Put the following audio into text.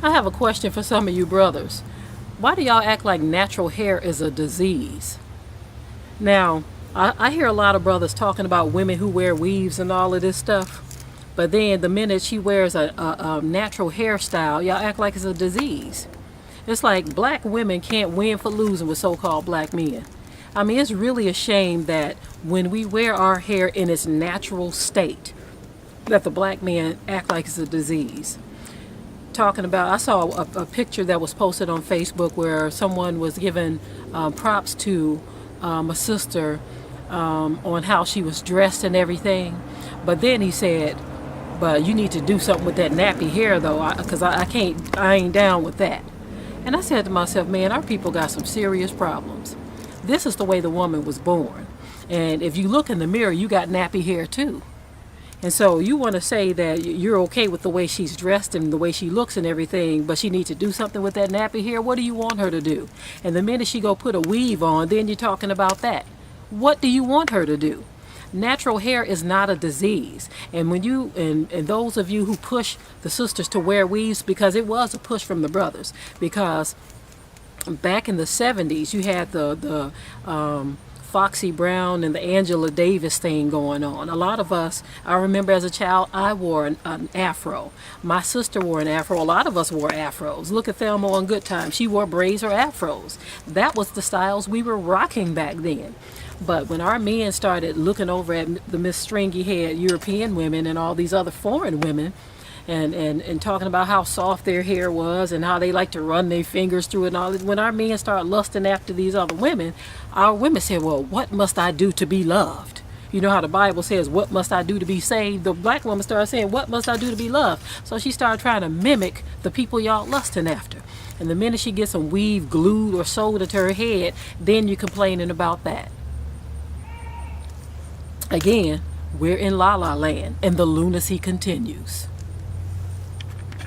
I have a question for some of you brothers. Why do y'all act like natural hair is a disease? Now, I hear a lot of brothers talking about women who wear weaves and all of this stuff. But then the minute she wears a natural hairstyle, y'all act like it's a disease. It's like black women can't win for losing with so-called black men. I mean, it's really a shame that when we wear our hair in its natural state, that the black men act like it's a disease. Talking about, I saw a picture that was posted on Facebook where someone was giving props to a sister on how she was dressed and everything. But then he said, but you need to do something with that nappy hair though, because I ain't down with that. And I said to myself, man, our people got some serious problems. This is the way the woman was born. And if you look in the mirror, you got nappy hair too. And so you want to say that you're okay with the way she's dressed and the way she looks and everything, but she needs to do something with that nappy hair. What do you want her to do? And the minute she go put a weave on, then you're talking about that. What do you want her to do? Natural hair is not a disease. And when you and those of you who push the sisters to wear weaves, because it was a push from the brothers, because back in the 70s you had the Foxy Brown and the Angela Davis thing going on. A lot of us, I remember as a child, I wore an afro. My sister wore an afro. A lot of us wore afros. Look at Thelma on Good Times. She wore braids or afros. That was the styles we were rocking back then. But when our men started looking over at the Miss Stringy Head European women and all these other foreign women, and talking about how soft their hair was and how they like to run their fingers through it and all that. When our men start lusting after these other women, our women said, well, what must I do to be loved? You know how the Bible says, what must I do to be saved? The black woman started saying, what must I do to be loved? So she started trying to mimic the people y'all lusting after. And the minute she gets some weave glued or sewed into her head, then you're complaining about that. Again, we're in La La Land and the lunacy continues.